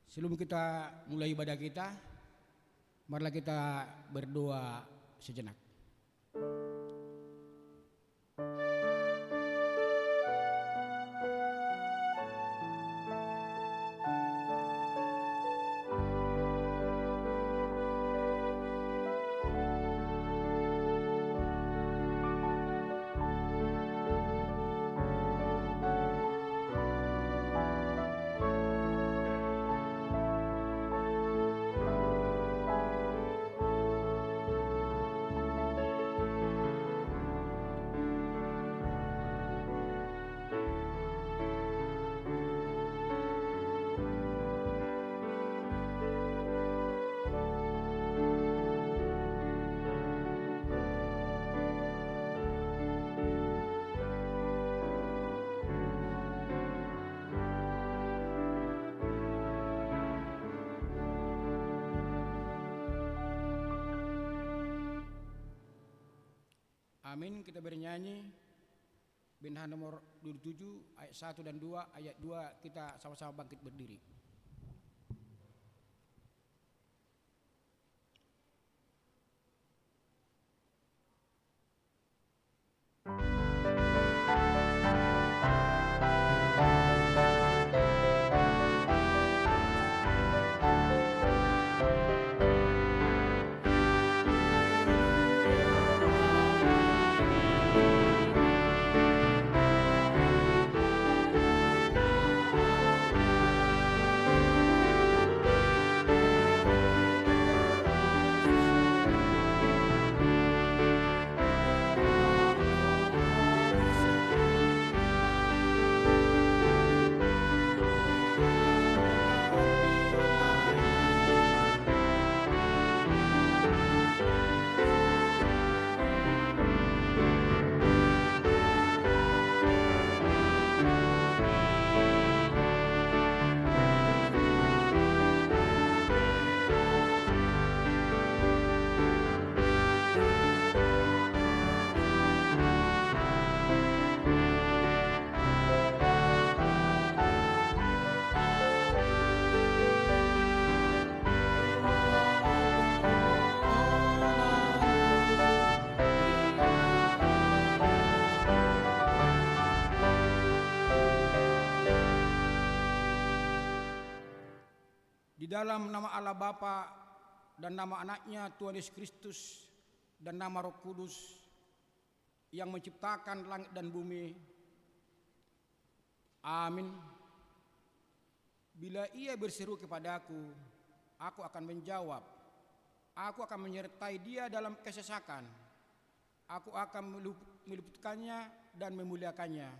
Sebelum kita mulai ibadah kita, marilah kita berdoa sejenak. Amin. Kita bernyanyi Binhan nomor 27 ayat 1 dan 2, ayat 2 kita sama-sama bangkit berdiri. Di dalam nama Allah Bapa dan nama anaknya Tuhan Yesus Kristus dan nama Roh Kudus yang menciptakan langit dan bumi. Amin. Bila ia berseru kepadaku, aku akan menjawab. Aku akan menyertai dia dalam kesesakan. Aku akan meluputkannya dan memuliakannya.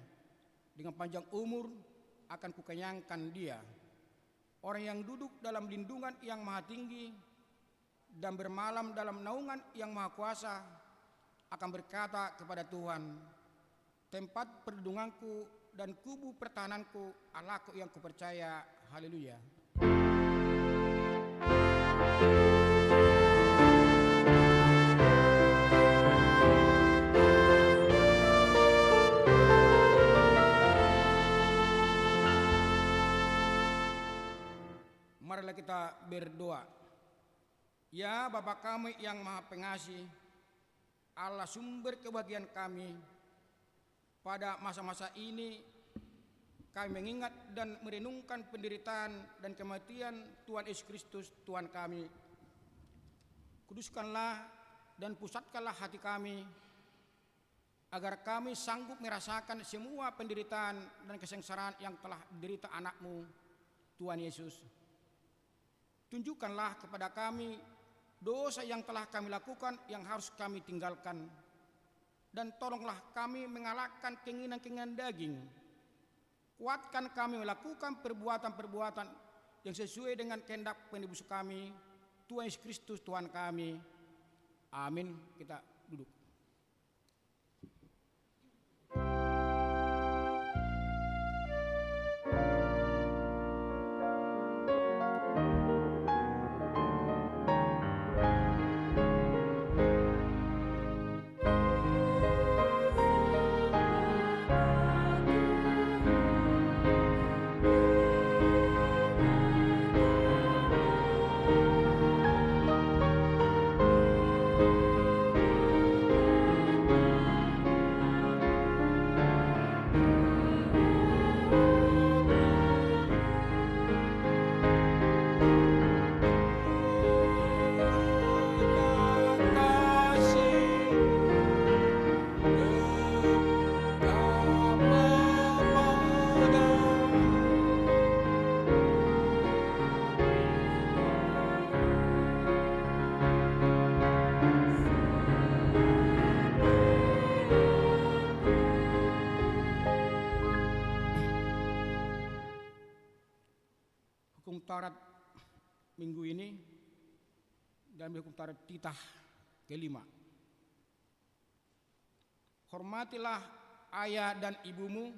Dengan panjang umur akan kukenyangkan dia. Orang yang duduk dalam lindungan yang maha tinggi dan bermalam dalam naungan yang maha kuasa akan berkata kepada Tuhan, tempat perlindunganku dan kubu pertahananku, Allahku yang kupercaya. Haleluya. Marilah kita berdoa. Ya Bapa kami yang maha pengasih, Allah sumber kebahagiaan kami, pada masa-masa ini kami mengingat dan merenungkan penderitaan dan kematian Tuhan Yesus Kristus Tuhan kami. Kuduskanlah dan pusatkanlah hati kami, agar kami sanggup merasakan semua penderitaan dan kesengsaraan yang telah diderita anak-Mu Tuhan Yesus. Tunjukkanlah kepada kami dosa yang telah kami lakukan yang harus kami tinggalkan. Dan tolonglah kami mengalahkan keinginan-keinginan daging. Kuatkan kami melakukan perbuatan-perbuatan yang sesuai dengan kehendak penebus kami, Tuhan Yesus Kristus Tuhan kami. Amin. Kita duduk. hukum Taurat minggu ini dan hukum Taurat titah kelima. Hormatilah ayah dan ibumu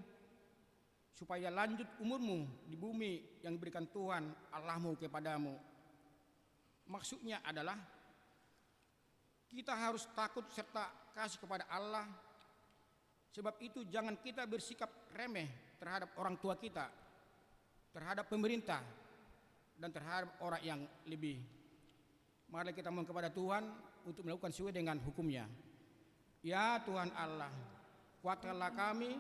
supaya lanjut umurmu di bumi yang diberikan Tuhan Allahmu kepadamu. Maksudnya adalah kita harus takut serta kasih kepada Allah. Sebab itu jangan kita bersikap remeh terhadap orang tua kita, terhadap pemerintah, dan terhadap orang yang lebih. Mari kita mohon kepada Tuhan untuk melakukan sesuai dengan hukumnya. Ya Tuhan Allah, kuatkanlah kami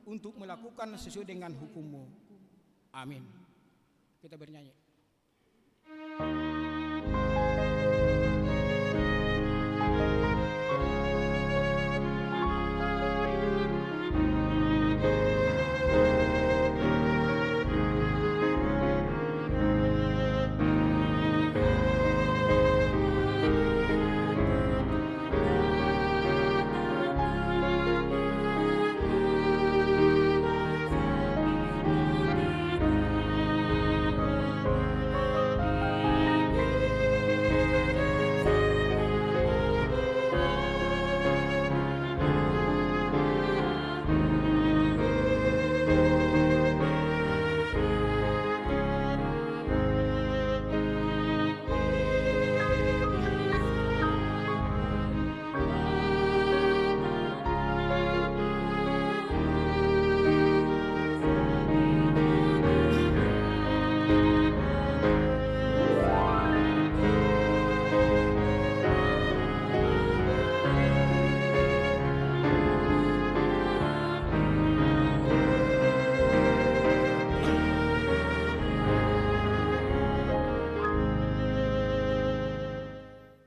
untuk melakukan sesuai dengan hukum-Mu. Amin. Kita bernyanyi.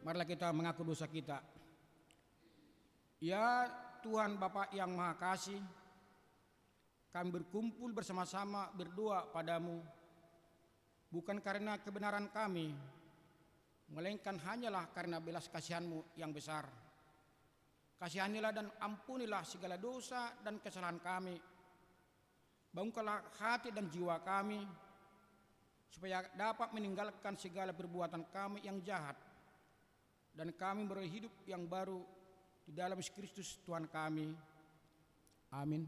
Marilah kita mengaku dosa kita. Ya Tuhan Bapa yang Maha Kasih, kami berkumpul bersama-sama berdoa padamu, bukan karena kebenaran kami, melainkan hanyalah karena belas kasihan-Mu yang besar. Kasihanilah dan ampunilah segala dosa dan kesalahan kami. Bangunkanlah hati dan jiwa kami, supaya dapat meninggalkan segala perbuatan kami yang jahat, dan kami beroleh hidup yang baru di dalam Yesus Kristus Tuhan kami. Amin.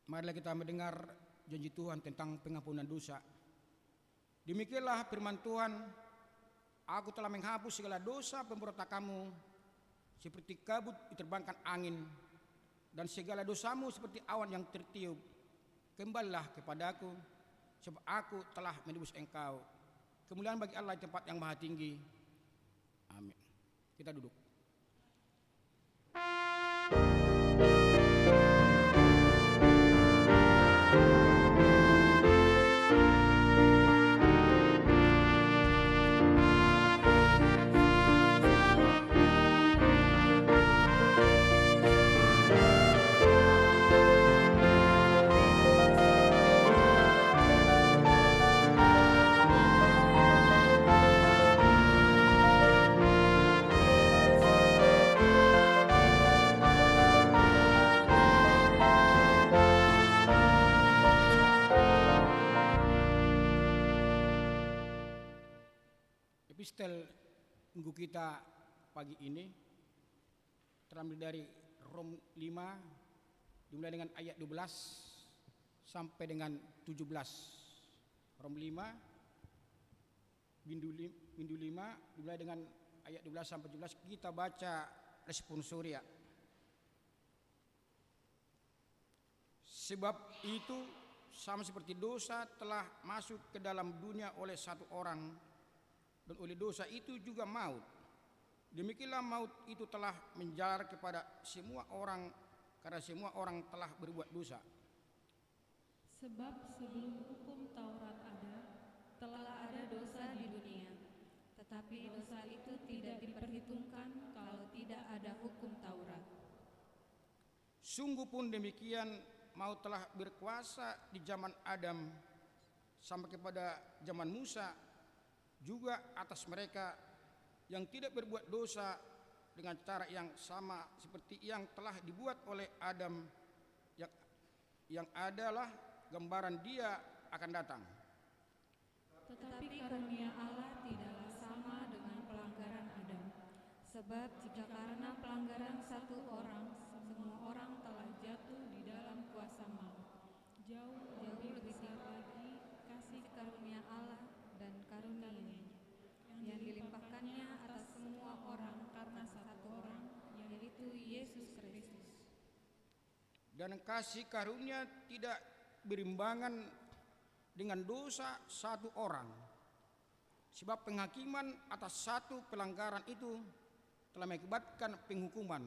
Marilah kita mendengar janji Tuhan tentang pengampunan dosa. Demikianlah firman Tuhan, aku telah menghapus segala dosa pemberontakanmu seperti kabut diterbangkan angin, dan segala dosamu seperti awan yang tertiup. Kembalilah kepadaku, sebab aku telah menebus engkau. Kemuliaan bagi Allah di tempat yang maha tinggi. Amin. Kita duduk. Epistel minggu kita pagi ini terambil dari Rom 5 dimulai dengan ayat 12 sampai dengan 17. Rom 5 bindu 5 dimulai dengan ayat 12 sampai 17. Kita baca responsoria. Sebab itu sama seperti dosa telah masuk ke dalam dunia oleh satu orang, dan oleh dosa itu juga maut. Demikianlah maut itu telah menjalar kepada semua orang, karena semua orang telah berbuat dosa. Sebab sebelum hukum Taurat ada, telah ada dosa di dunia. Tetapi dosa itu tidak diperhitungkan kalau tidak ada hukum Taurat. Sungguh pun demikian, maut telah berkuasa di zaman Adam sampai kepada zaman Musa, juga atas mereka yang tidak berbuat dosa, dengan cara yang sama seperti yang telah dibuat oleh Adam, yang adalah gambaran Dia akan datang. Tetapi karunia Allah tidaklah sama dengan pelanggaran Adam. Sebab jika karena pelanggaran satu orang, semua orang telah jatuh di dalam kuasa maut, jauh lebih besar lagi kasih karunia Allah dan karunia-Nya yang dilimpahkannya atas semua orang karena satu orang, yaitu Yesus Kristus. Dan kasih karunia tidak berimbangan dengan dosa satu orang, sebab penghakiman atas satu pelanggaran itu telah mengakibatkan penghukuman,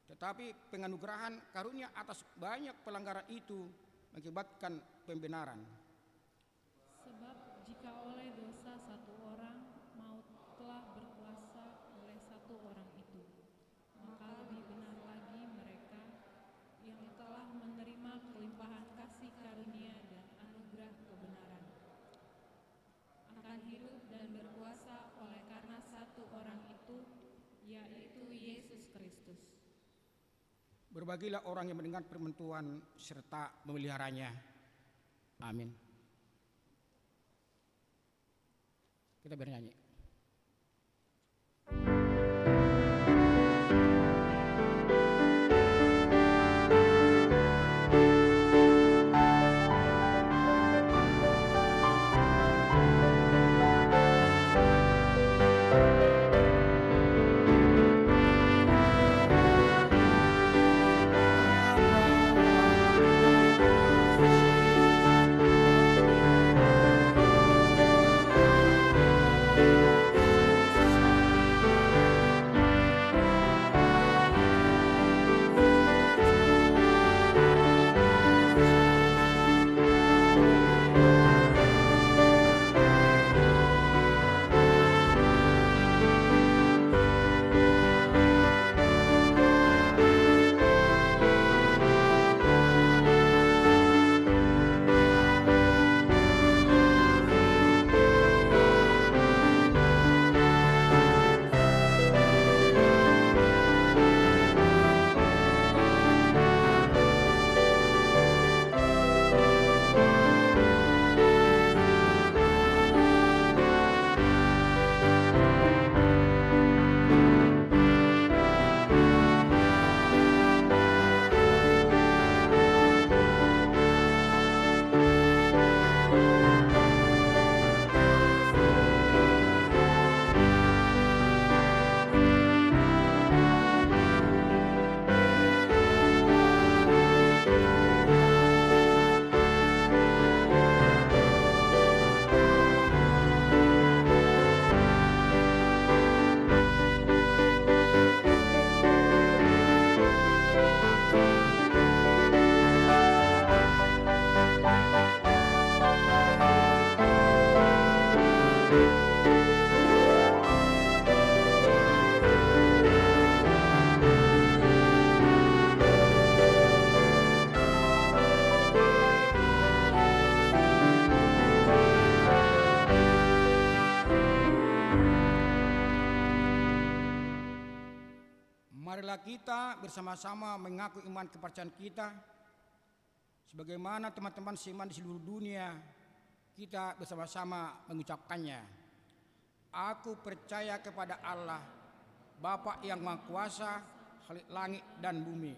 tetapi penganugerahan karunia atas banyak pelanggaran itu mengakibatkan pembenaran. Sebab jika oleh dosa satu orang maut telah berkuasa oleh satu orang itu, maka lebih benar lagi mereka yang telah menerima kelimpahan kasih karunia dan anugerah kebenaran akan hidup dan berkuasa oleh karena satu orang itu, yaitu Yesus Kristus. Berbagilah orang yang mendengar firman Tuhan serta memeliharanya. Amin. Kita bernyanyi. Marilah kita bersama-sama mengaku iman kepercayaan kita, sebagaimana teman-teman seiman di seluruh dunia kita bersama-sama mengucapkannya. Aku percaya kepada Allah, Bapa yang Maha Kuasa, Khalik langit dan bumi.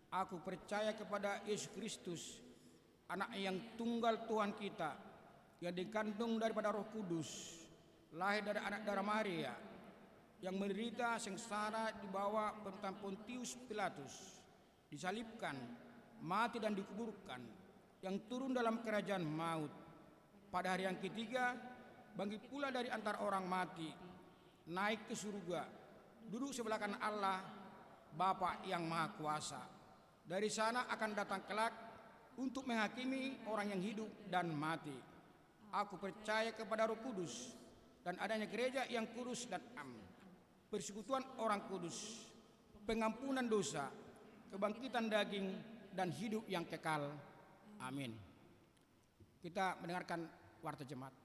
Aku percaya kepada Yesus Kristus, Anak yang tunggal Tuhan kita, yang dikandung daripada Roh Kudus, lahir dari anak darah Maria, yang menderita sengsara di bawah pemerintahan Pontius Pilatus, disalibkan, mati dan dikuburkan, yang turun dalam kerajaan maut. Pada hari yang ketiga, bangkit pula dari antara orang mati, naik ke surga, duduk sebelah kanan Allah, Bapa yang Maha Kuasa. Dari sana akan datang kelak untuk menghakimi orang yang hidup dan mati. Aku percaya kepada Roh Kudus dan adanya gereja yang kudus dan am, persekutuan orang kudus, pengampunan dosa, kebangkitan daging, dan hidup yang kekal. Amin. Kita mendengarkan warta jemaat.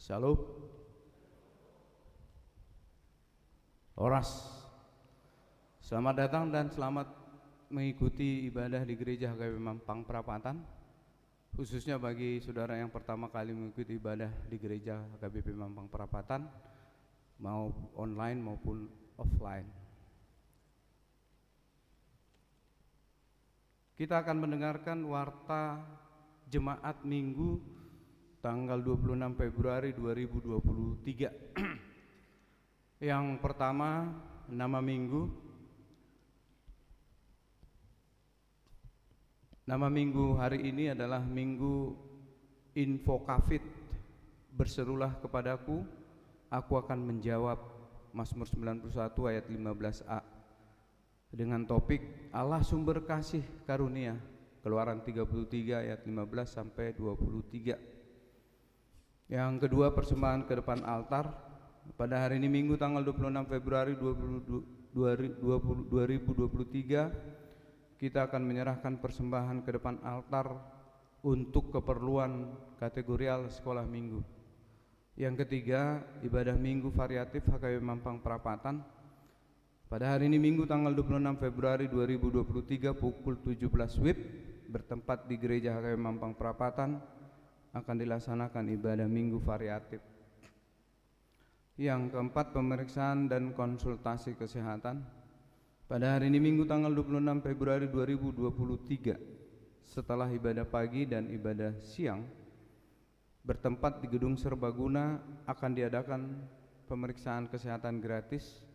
Shalom. Oras. Selamat datang dan selamat mengikuti ibadah di Gereja HKBP Mampang Perapatan. Khususnya bagi saudara yang pertama kali mengikuti ibadah di Gereja HKBP Mampang Perapatan, mau online maupun offline. Kita akan mendengarkan warta jemaat Minggu tanggal 26 Februari 2023. Yang pertama, nama minggu. Nama minggu hari ini adalah Minggu Info Covid. Berserulah kepadaku, aku akan menjawab. Mazmur 91 ayat 15a. Dengan topik Allah sumber kasih karunia. Keluaran 33 ayat 15 sampai 23. Yang kedua, persembahan ke depan altar. Pada hari ini Minggu tanggal 26 Februari 2023, kita akan menyerahkan persembahan ke depan altar untuk keperluan kategorial sekolah minggu. Yang ketiga, ibadah minggu variatif HKBP Mampang Perapatan. Pada hari ini Minggu tanggal 26 Februari 2023 pukul 17 WIB bertempat di Gereja HKBP Mampang Perapatan akan dilaksanakan ibadah minggu variatif. Yang keempat, pemeriksaan dan konsultasi kesehatan. Pada hari ini Minggu tanggal 26 Februari 2023, setelah ibadah pagi dan ibadah siang, bertempat di Gedung Serbaguna akan diadakan pemeriksaan kesehatan gratis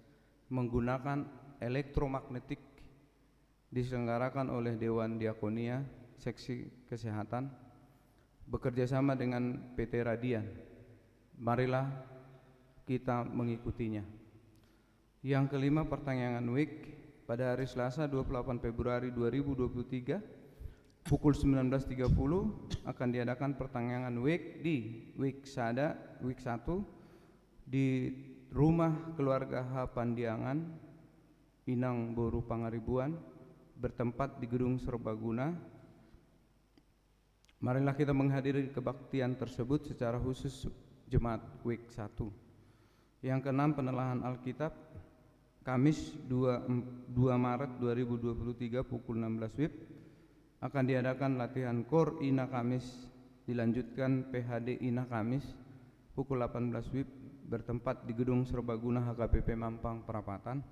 menggunakan elektromagnetik, diselenggarakan oleh Dewan Diakonia Seksi Kesehatan bekerjasama dengan PT Radian. Marilah kita mengikutinya. Yang kelima, pertanyaan week. Pada hari Selasa 28 Februari 2023 pukul 19.30 akan diadakan pertanyaan week di Week 1 di Rumah Keluarga H. Pandiangan, Inang Boru Pangaribuan, bertempat di Gedung Serbaguna. Marilah kita menghadiri kebaktian tersebut secara khusus Jemaat Week 1. Yang keenam, penelahan Alkitab. Kamis 2 Maret 2023 pukul 16 WIB akan diadakan latihan KOR INA Kamis, dilanjutkan PHD INA Kamis pukul 18 WIB bertempat di Gedung Serbaguna HKBP Mampang Perapatan.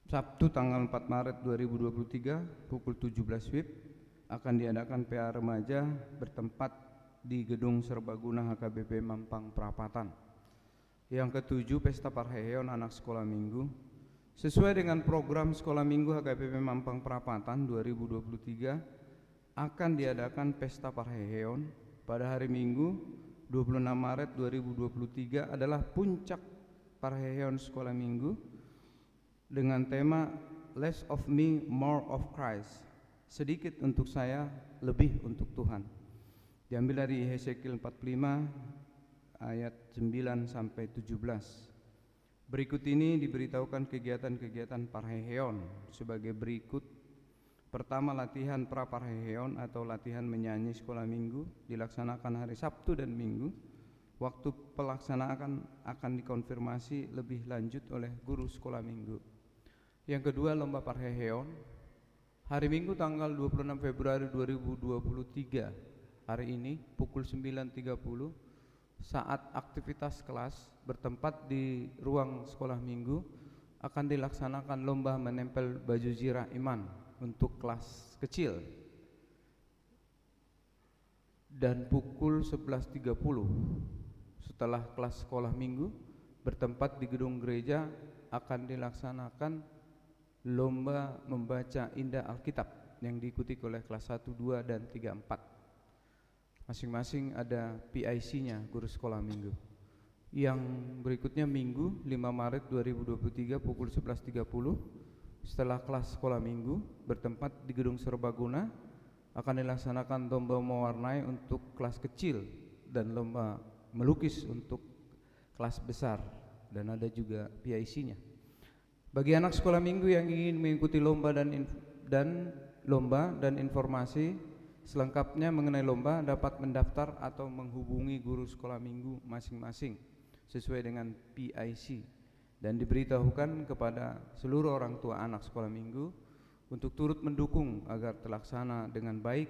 Sabtu tanggal 4 Maret 2023 pukul 17 WIB akan diadakan PA Remaja bertempat di Gedung Serbaguna HKBP Mampang Perapatan. Yang ketujuh, pesta Parheheon anak sekolah minggu. Sesuai dengan program sekolah minggu HKBP Mampang Perapatan 2023 akan diadakan pesta Parheheon pada hari Minggu 26 Maret 2023 adalah puncak Parheheon sekolah minggu dengan tema Less of me, more of Christ. Sedikit untuk saya, lebih untuk Tuhan. Diambil dari Hesekiel 45 ayat 9 sampai 17. Berikut ini diberitahukan kegiatan-kegiatan Parheheon sebagai berikut. Pertama, latihan pra-Parheheon atau latihan menyanyi sekolah minggu dilaksanakan hari Sabtu dan Minggu Waktu pelaksanaan akan dikonfirmasi lebih lanjut oleh guru sekolah minggu. Yang kedua, lomba parheheon. Hari Minggu tanggal 26 Februari 2023, hari ini pukul 9.30 saat aktivitas kelas bertempat di ruang sekolah minggu akan dilaksanakan lomba menempel baju zirah iman untuk kelas kecil. Dan pukul 11.30 setelah kelas sekolah minggu bertempat di gedung gereja akan dilaksanakan lomba membaca indah Alkitab yang diikuti oleh kelas 1, 2, dan 3, 4. Masing-masing ada PIC-nya, guru sekolah minggu. Yang berikutnya Minggu 5 Maret 2023 pukul 11.30 setelah kelas sekolah minggu bertempat di gedung Serbaguna akan dilaksanakan lomba mewarnai untuk kelas kecil dan lomba melukis untuk kelas besar, dan ada juga PIC-nya. Bagi anak sekolah minggu yang ingin mengikuti lomba dan informasi selengkapnya mengenai lomba dapat mendaftar atau menghubungi guru sekolah minggu masing-masing sesuai dengan PIC, dan diberitahukan kepada seluruh orang tua anak sekolah minggu untuk turut mendukung agar terlaksana dengan baik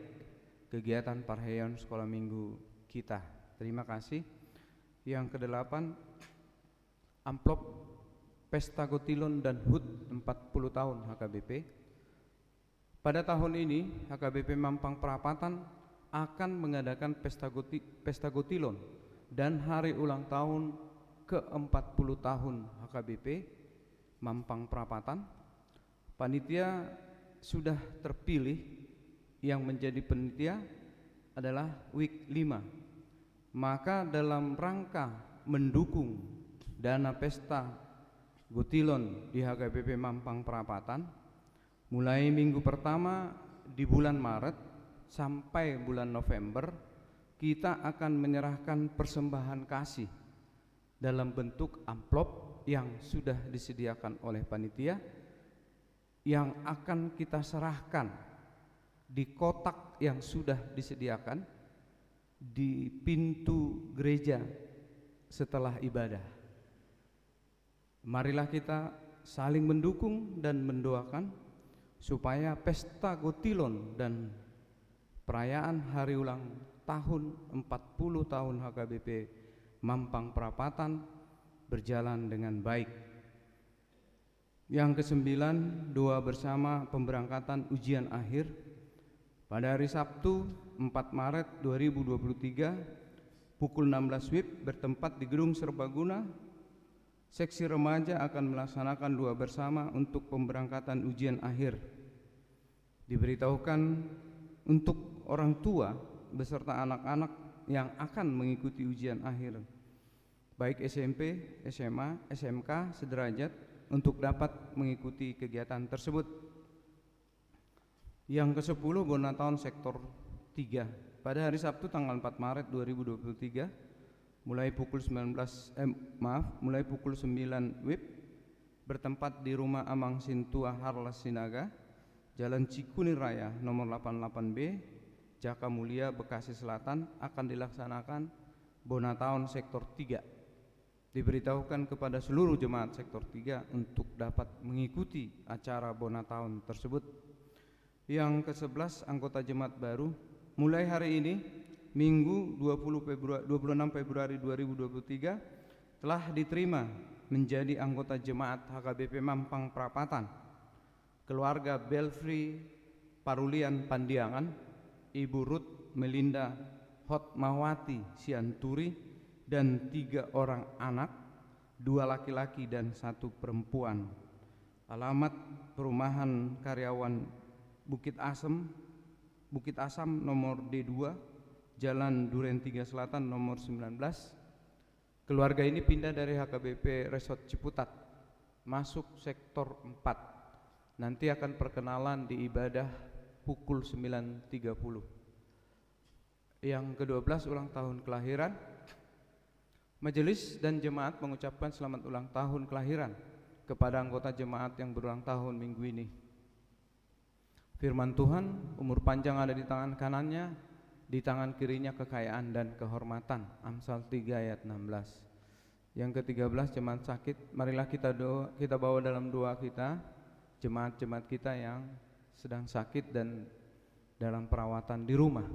kegiatan parheheon sekolah minggu kita. Terima kasih. Yang kedelapan, amplop Pesta Gotilon dan HUT 40 tahun HKBP. Pada tahun ini HKBP Mampang Perapatan akan mengadakan Pesta Gotilon dan hari ulang tahun ke-40 tahun HKBP Mampang Perapatan. Panitia sudah terpilih, yang menjadi panitia adalah WIK 5. Maka dalam rangka mendukung dana Pesta Gotilon di HKBP Mampang Perapatan, mulai minggu pertama di bulan Maret sampai bulan November, kita akan menyerahkan persembahan kasih dalam bentuk amplop yang sudah disediakan oleh panitia, yang akan kita serahkan di kotak yang sudah disediakan di pintu gereja setelah ibadah. Marilah kita saling mendukung dan mendoakan supaya Pesta Gotilon dan perayaan hari ulang tahun 40 tahun HKBP Mampang Perapatan berjalan dengan baik. Yang kesembilan, doa bersama pemberangkatan ujian akhir pada hari Sabtu 4 Maret 2023 pukul 16 WIB bertempat di gedung Serbaguna. Seksi remaja akan melaksanakan doa bersama untuk pemberangkatan ujian akhir. Diberitahukan untuk orang tua beserta anak-anak yang akan mengikuti ujian akhir, baik SMP, SMA, SMK sederajat, untuk dapat mengikuti kegiatan tersebut. Yang ke-10, Bonataun Sektor 3 pada hari Sabtu tanggal 4 Maret 2023 mulai pukul 9 WIB bertempat di Rumah Amang Sintua Harlas Sinaga, Jalan Cikunir Raya nomor 88B, Jaka Mulia, Bekasi Selatan, akan dilaksanakan Bonataun Sektor 3. Diberitahukan kepada seluruh jemaat Sektor 3 untuk dapat mengikuti acara Bonataun tersebut. Yang ke-11, anggota jemaat baru mulai hari ini Minggu 26 Februari 2023 telah diterima menjadi anggota jemaat HKBP Mampang Perapatan. Keluarga Belfri Parulian Pandiangan, Ibu Ruth Melinda Hotmawati Sianturi, dan 3 orang anak, 2 laki-laki dan 1 perempuan. Alamat Perumahan Karyawan Bukit Asam nomor D2, Jalan Duren 3 Selatan nomor 19. Keluarga ini pindah dari HKBP Resort Ciputat masuk Sektor 4. Nanti akan perkenalan di ibadah pukul 9.30. Yang ke-12, ulang tahun kelahiran. Majelis dan jemaat mengucapkan selamat ulang tahun kelahiran kepada anggota jemaat yang berulang tahun minggu ini. Firman Tuhan, umur panjang ada di tangan kanannya, di tangan kirinya kekayaan dan kehormatan. Amsal 3 ayat 16. Yang ke-13, jemaat sakit. Marilah kita bawa dalam doa kita jemaat-jemaat kita yang sedang sakit dan dalam perawatan di rumah.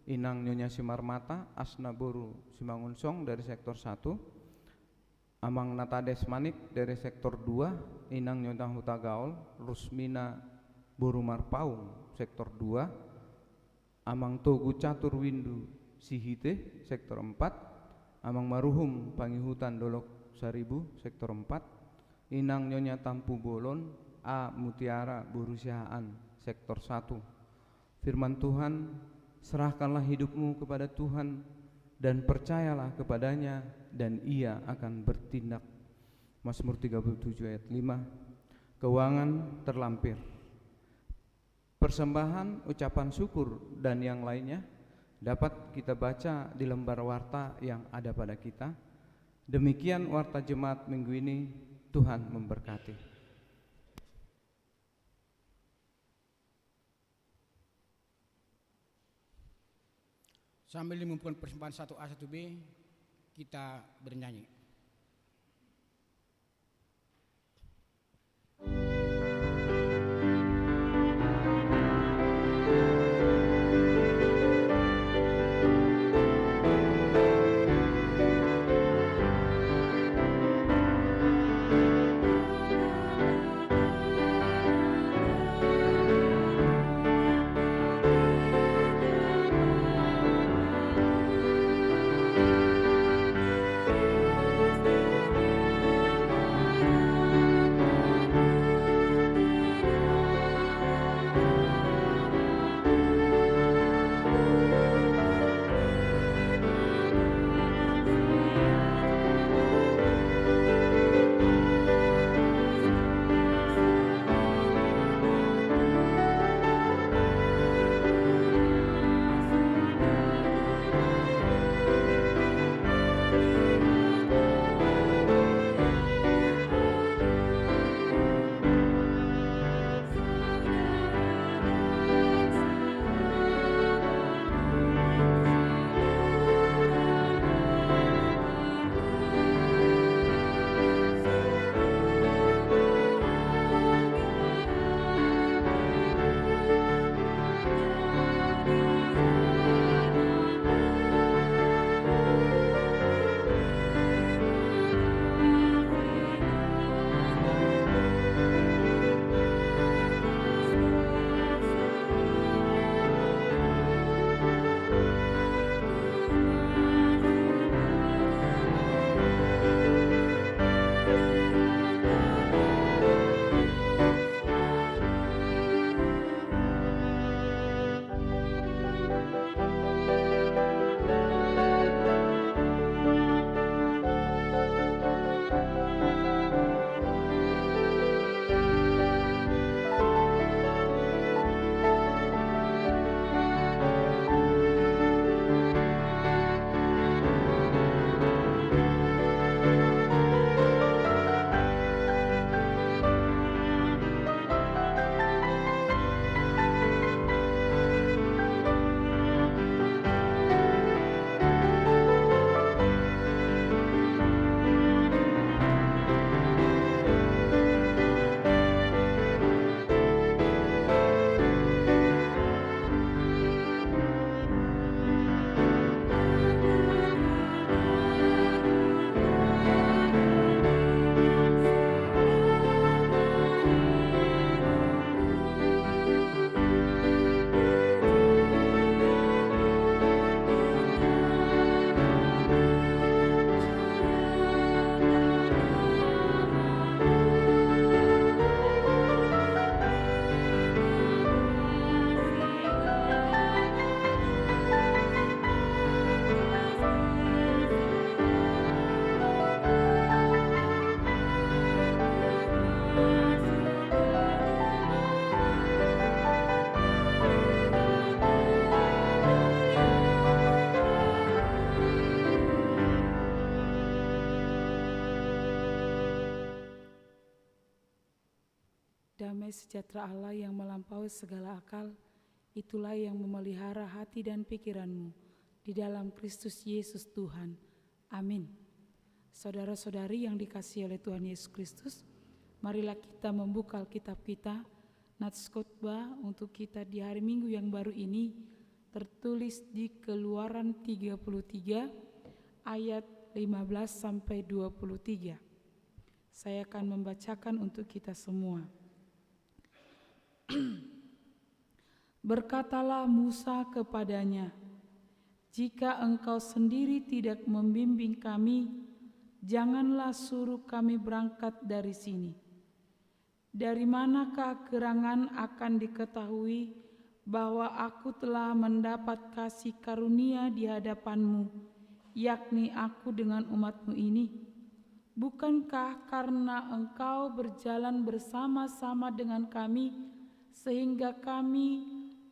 Inang Nyonya Simarmata, Asna Boru Simangunsong dari sektor 1, Amang Natades Manik dari sektor 2, Inang Nyonya Huta Gaul, Rusmina Boru Marpaung sektor 2, Amang Togu Catur Windu Sihite sektor 4, Amang Maruhum Pangihutan Dolok Saribu sektor 4, Inang Nyonya Tampu Bolon A Mutiara Boru Sihaan sektor 1. Firman Tuhan, serahkanlah hidupmu kepada Tuhan dan percayalah kepadanya dan Ia akan bertindak. Mazmur 37 ayat 5. Keuangan terlampir. Persembahan, ucapan syukur dan yang lainnya dapat kita baca di lembar warta yang ada pada kita. Demikian warta jemaat minggu ini. Tuhan memberkati. Sambil mengumpulkan persembahan 1A 1B, kita bernyanyi. Damai sejahtera Allah yang melampaui segala akal, Itulah yang memelihara hati dan pikiranmu di dalam Kristus Yesus Tuhan. Amin. Saudara-saudari yang dikasihi oleh Tuhan Yesus Kristus, marilah kita membuka Alkitab kita. Nats khotbah untuk kita di hari Minggu yang baru ini tertulis di Keluaran 33 ayat 15 sampai 23. Saya akan membacakan untuk kita semua. Berkatalah Musa kepadanya, "Jika engkau sendiri tidak membimbing kami, janganlah suruh kami berangkat dari sini. Dari manakah gerangan akan diketahui bahwa aku telah mendapat kasih karunia di hadapanmu, yakni aku dengan umatmu ini? Bukankah karena engkau berjalan bersama-sama dengan kami, sehingga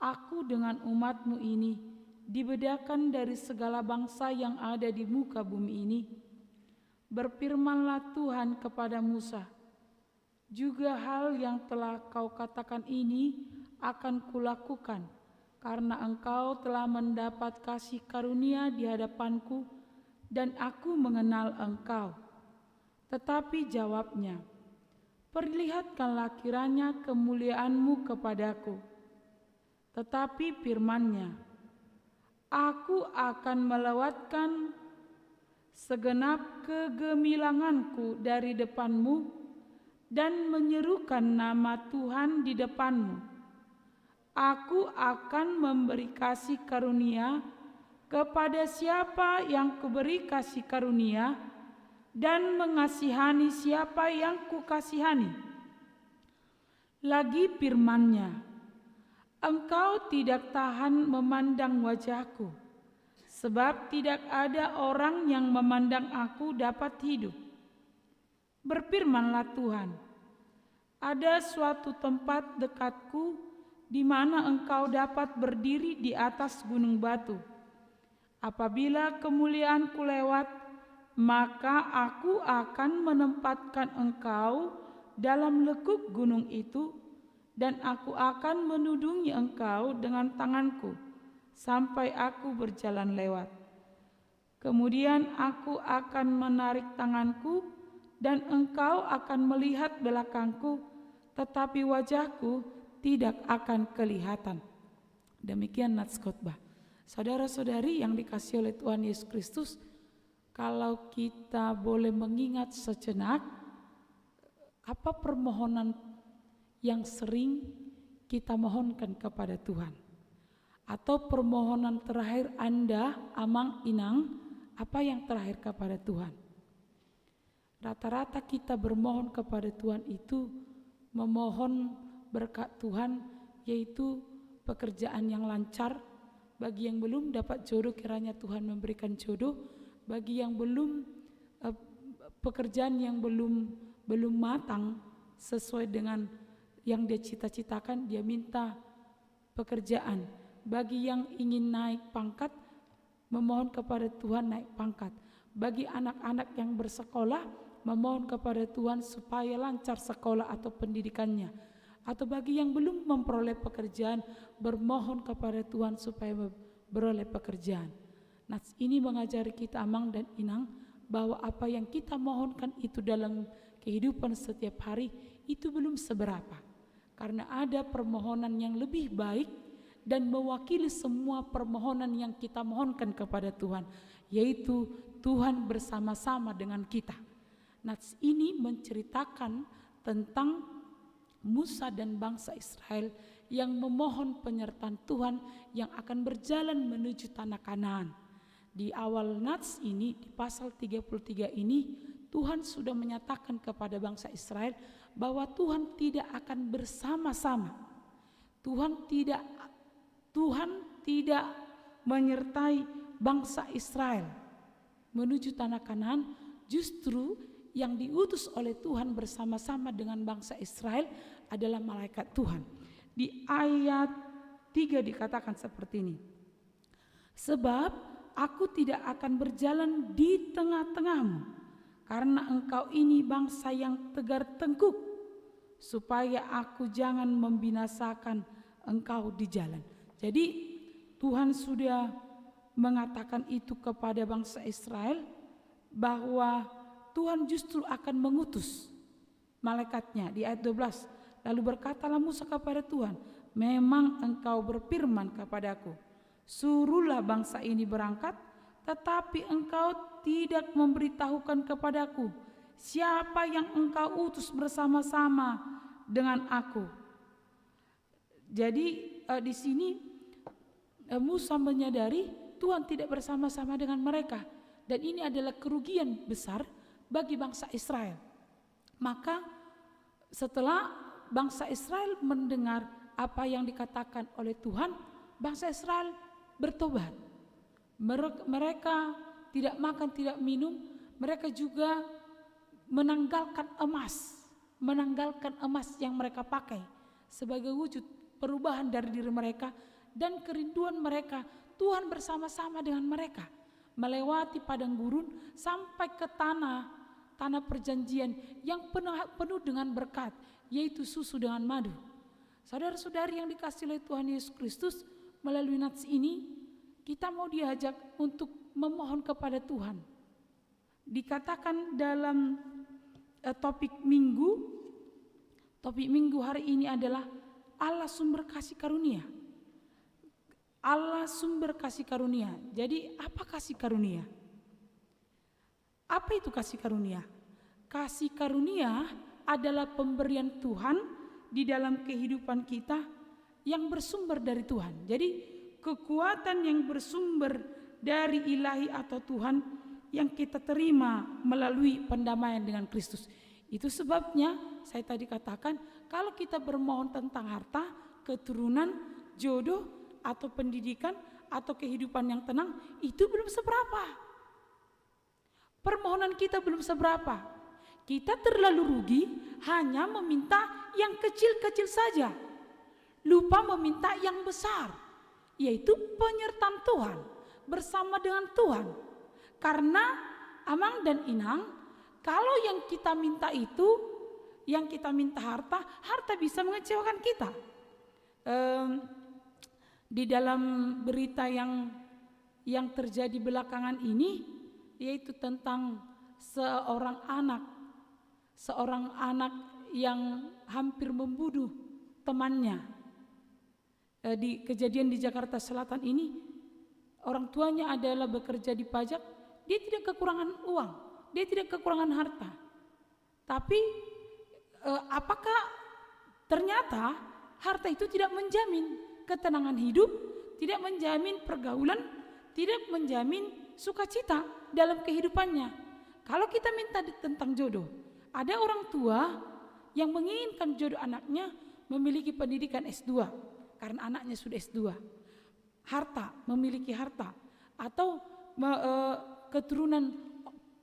aku dengan umatmu ini, dibedakan dari segala bangsa yang ada di muka bumi ini? Berfirmanlah Tuhan kepada Musa, juga hal yang telah kau katakan ini akan kulakukan, karena engkau telah mendapat kasih karunia di hadapanku, dan aku mengenal engkau." Tetapi jawabnya, "Perlihatkanlah kiranya kemuliaanmu kepadaku." Tetapi firman-Nya, "Aku akan melewatkan segenap kegemilanganku dari depanmu dan menyerukan nama Tuhan di depanmu. Aku akan memberi kasih karunia kepada siapa yang kuberi kasih karunia, dan mengasihani siapa yang kukasihani." Lagi firman-Nya, "Engkau tidak tahan memandang wajahku, sebab tidak ada orang yang memandang aku dapat hidup." Berfirmanlah Tuhan, "Ada suatu tempat dekatku di mana engkau dapat berdiri di atas gunung batu. Apabila kemuliaanku lewat, maka aku akan menempatkan engkau dalam lekuk gunung itu, dan aku akan menudungi engkau dengan tanganku sampai aku berjalan lewat. Kemudian aku akan menarik tanganku, dan engkau akan melihat belakangku, tetapi wajahku tidak akan kelihatan." Demikian nats khotbah. Saudara-saudari yang dikasihi oleh Tuhan Yesus Kristus, kalau kita boleh mengingat sejenak, apa permohonan yang sering kita mohonkan kepada Tuhan? Atau permohonan terakhir Anda, Amang, Inang, apa yang terakhir kepada Tuhan? Rata-rata kita bermohon kepada Tuhan itu memohon berkat Tuhan, yaitu pekerjaan yang lancar. Bagi yang belum dapat jodoh, kiranya Tuhan memberikan jodoh. Bagi yang belum pekerjaan yang belum matang sesuai dengan yang dia cita-citakan, dia minta pekerjaan. Bagi yang ingin naik pangkat, memohon kepada Tuhan naik pangkat. Bagi anak-anak yang bersekolah, memohon kepada Tuhan supaya lancar sekolah atau pendidikannya. Atau bagi yang belum memperoleh pekerjaan, bermohon kepada Tuhan supaya beroleh pekerjaan. Nah, ini mengajari kita, Amang dan Inang, bahwa apa yang kita mohonkan itu dalam kehidupan setiap hari itu belum seberapa. Karena ada permohonan yang lebih baik dan mewakili semua permohonan yang kita mohonkan kepada Tuhan, yaitu Tuhan bersama-sama dengan kita. Nats ini menceritakan tentang Musa dan bangsa Israel yang memohon penyertaan Tuhan yang akan berjalan menuju tanah Kanaan. Di awal nats ini, di pasal 33 ini, Tuhan sudah menyatakan kepada bangsa Israel bahwa Tuhan tidak akan bersama-sama. Tuhan tidak menyertai bangsa Israel menuju tanah Kanaan. Justru yang diutus oleh Tuhan bersama-sama dengan bangsa Israel adalah malaikat Tuhan. Di ayat 3 dikatakan seperti ini, "Sebab aku tidak akan berjalan di tengah-tengahmu, karena engkau ini bangsa yang tegar tengkuk, supaya aku jangan membinasakan engkau di jalan." Jadi Tuhan sudah mengatakan itu kepada bangsa Israel, bahwa Tuhan justru akan mengutus malaikatnya di ayat 12. Lalu berkatalah Musa kepada Tuhan, memang engkau berfirman kepadaku, suruhlah bangsa ini berangkat, tetapi engkau tidak memberitahukan kepadaku siapa yang engkau utus bersama-sama dengan aku. Jadi di sini Musa menyadari Tuhan tidak bersama-sama dengan mereka, dan ini adalah kerugian besar bagi bangsa Israel. Maka setelah bangsa Israel mendengar apa yang dikatakan oleh Tuhan, bangsa Israel bertobat. Mereka tidak makan, tidak minum. Mereka juga menanggalkan emas yang mereka pakai sebagai wujud perubahan dari diri mereka dan kerinduan mereka Tuhan bersama-sama dengan mereka, melewati padang gurun sampai ke tanah perjanjian yang penuh dengan berkat, yaitu susu dengan madu. Saudara-saudari yang dikasihi oleh Tuhan Yesus Kristus, melalui nats ini kita mau diajak untuk memohon kepada Tuhan. Dikatakan dalam topik minggu hari ini adalah Allah sumber kasih karunia. Allah sumber kasih karunia. Jadi apa kasih karunia? Apa itu kasih karunia? Kasih karunia adalah pemberian Tuhan di dalam kehidupan kita yang bersumber dari Tuhan. Jadi kekuatan yang bersumber dari ilahi atau Tuhan yang kita terima melalui pendamaian dengan Kristus. Itu sebabnya saya tadi katakan, kalau kita bermohon tentang harta, keturunan, jodoh, atau pendidikan, atau kehidupan yang tenang, itu belum seberapa. Permohonan kita belum seberapa. Kita terlalu rugi hanya meminta yang kecil-kecil saja, lupa meminta yang besar, yaitu penyertaan Tuhan bersama dengan Tuhan. Karena Amang dan Inang, kalau yang kita minta itu, yang kita minta harta bisa mengecewakan kita. Di dalam berita yang terjadi belakangan ini, yaitu tentang seorang anak yang hampir membunuh temannya. Di kejadian di Jakarta Selatan ini, orang tuanya adalah bekerja di pajak, dia tidak kekurangan uang, dia tidak kekurangan harta. Tapi apakah ternyata harta itu tidak menjamin ketenangan hidup, tidak menjamin pergaulan, tidak menjamin sukacita dalam kehidupannya. Kalau kita minta tentang jodoh, ada orang tua yang menginginkan jodoh anaknya memiliki pendidikan S2 karena anaknya sudah S2. Harta, memiliki harta, atau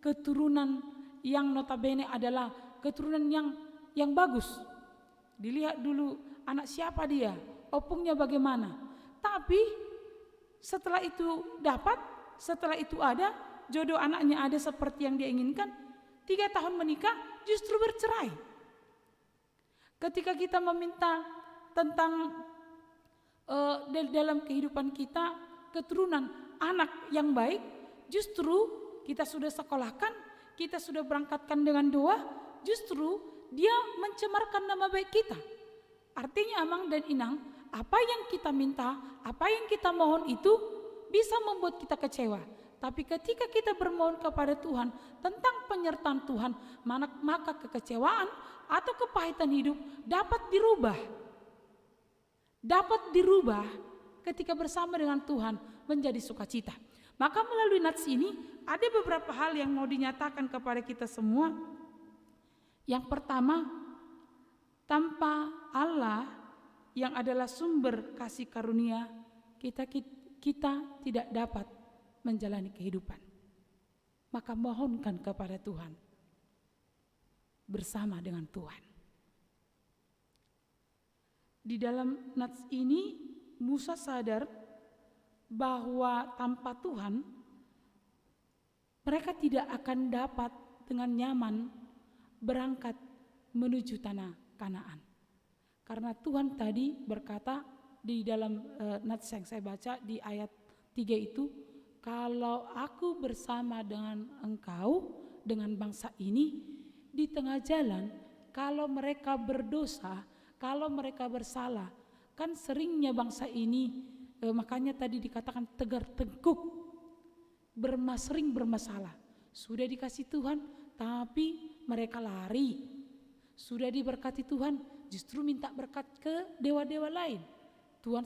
keturunan yang notabene adalah keturunan yang bagus. Dilihat dulu anak siapa dia, opungnya bagaimana. Tapi setelah itu ada jodoh anaknya ada seperti yang dia inginkan, 3 tahun menikah justru bercerai. Ketika kita meminta tentang dalam kehidupan kita keturunan anak yang baik, justru kita sudah sekolahkan, kita sudah berangkatkan dengan doa, justru dia mencemarkan nama baik kita. Artinya Amang dan Inang, apa yang kita minta, apa yang kita mohon itu bisa membuat kita kecewa. Tapi ketika kita bermohon kepada Tuhan tentang penyertaan Tuhan, maka kekecewaan atau kepahitan hidup dapat dirubah. Dapat dirubah ketika bersama dengan Tuhan menjadi sukacita. Maka melalui nats ini ada beberapa hal yang mau dinyatakan kepada kita semua. Yang pertama, tanpa Allah yang adalah sumber kasih karunia, kita tidak dapat menjalani kehidupan. Maka mohonkan kepada Tuhan, bersama dengan Tuhan. Di dalam nats ini Musa sadar bahwa tanpa Tuhan mereka tidak akan dapat dengan nyaman berangkat menuju tanah Kanaan. Karena Tuhan tadi berkata di dalam nats yang saya baca di ayat 3 itu, kalau aku bersama dengan engkau, dengan bangsa ini di tengah jalan, kalau mereka berdosa, kalau mereka bersalah, kan seringnya bangsa ini makanya tadi dikatakan tegar tengkuk, sering bermasalah. Sudah dikasih Tuhan tapi mereka lari. Sudah diberkati Tuhan justru minta berkat ke dewa-dewa lain. Tuhan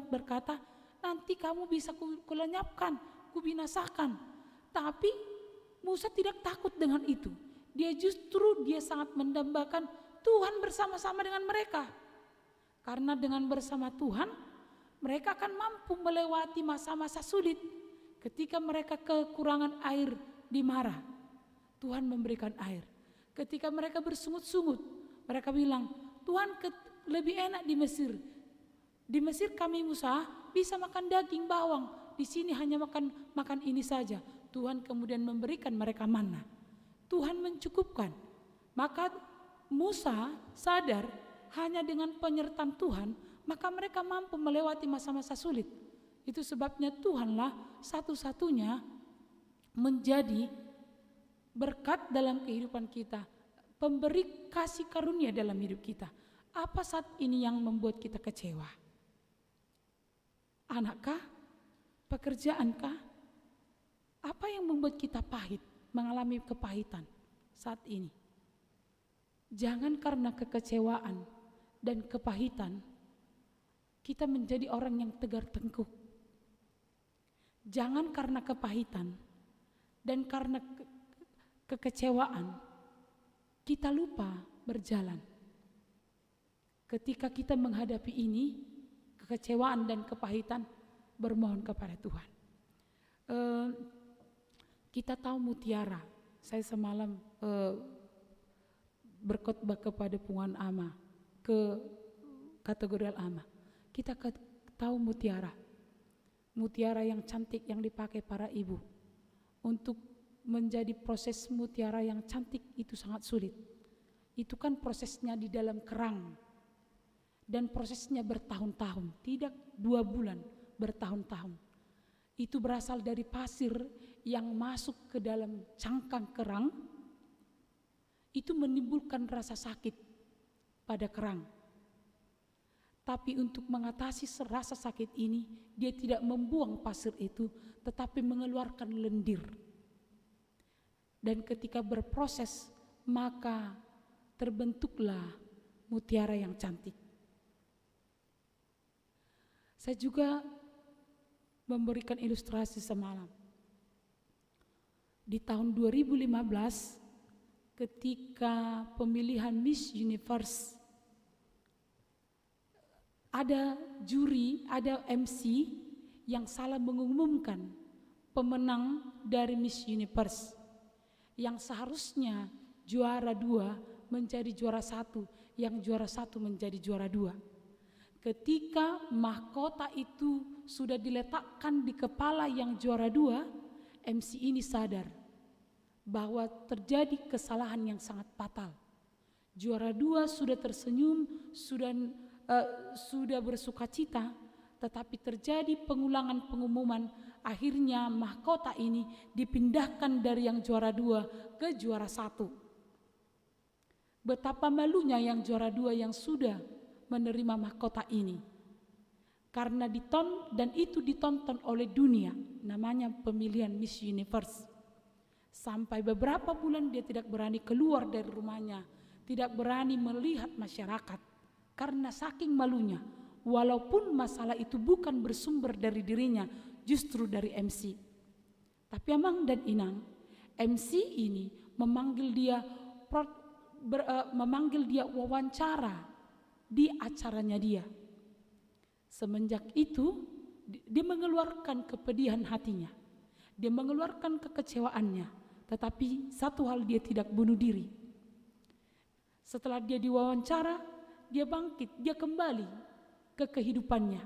berkata, nanti kamu bisa kulenyapkan, kubinasakan. Tapi Musa tidak takut dengan itu. Dia sangat mendambakan Tuhan bersama-sama dengan mereka. Karena dengan bersama Tuhan, mereka akan mampu melewati masa-masa sulit. Ketika mereka kekurangan air di Mara, Tuhan memberikan air. Ketika mereka bersungut-sungut, mereka bilang, Tuhan lebih enak di Mesir. Di Mesir kami Musa bisa makan daging bawang, di sini hanya makan ini saja. Tuhan kemudian memberikan mereka manna. Tuhan mencukupkan. Maka Musa sadar hanya dengan penyertaan Tuhan, maka mereka mampu melewati masa-masa sulit. Itu sebabnya Tuhanlah satu-satunya menjadi berkat dalam kehidupan kita, pemberi kasih karunia dalam hidup kita. Apa saat ini yang membuat kita kecewa? Anakkah? Pekerjaankah? Apa yang membuat kita pahit, mengalami kepahitan saat ini? Jangan karena kekecewaan dan kepahitan kita menjadi orang yang tegar tengkuk. Jangan karena kepahitan dan karena kekecewaan kita lupa berjalan. Ketika kita menghadapi ini, kekecewaan dan kepahitan, bermohon kepada Tuhan. Kita tahu mutiara. Saya semalam berkhotbah kepada Punguan Ama, ke kategorial Ama. Kita tahu mutiara. Mutiara yang cantik yang dipakai para ibu. Untuk menjadi proses mutiara yang cantik itu sangat sulit. Itu kan prosesnya di dalam kerang. Dan prosesnya bertahun-tahun, tidak 2 bulan, bertahun-tahun. Itu berasal dari pasir yang masuk ke dalam cangkang kerang. Itu menimbulkan rasa sakit pada kerang. Tapi untuk mengatasi rasa sakit ini, dia tidak membuang pasir itu, tetapi mengeluarkan lendir. Dan ketika berproses, maka terbentuklah mutiara yang cantik. Saya juga memberikan ilustrasi semalam. Di tahun 2015, ketika pemilihan Miss Universe, ada juri, ada MC yang salah mengumumkan pemenang dari Miss Universe. Yang seharusnya juara 2 menjadi juara 1, yang juara 1 menjadi juara 2. Ketika mahkota itu sudah diletakkan di kepala yang juara 2, MC ini sadar bahwa terjadi kesalahan yang sangat fatal. Juara 2 sudah tersenyum, sudah bersukacita, tetapi terjadi pengulangan pengumuman. Akhirnya mahkota ini dipindahkan dari yang juara 2 ke juara 1. Betapa malunya yang juara 2 yang sudah menerima mahkota ini. Karena itu ditonton oleh dunia, namanya pemilihan Miss Universe. Sampai beberapa bulan dia tidak berani keluar dari rumahnya, tidak berani melihat masyarakat. Karena saking malunya, walaupun masalah itu bukan bersumber dari dirinya, justru dari MC. Tapi Amang dan Inang, MC ini memanggil dia wawancara di acaranya dia. Semenjak itu dia mengeluarkan kepedihan hatinya, dia mengeluarkan kekecewaannya, tetapi satu hal, dia tidak bunuh diri. Setelah dia diwawancara, dia bangkit, dia kembali ke kehidupannya.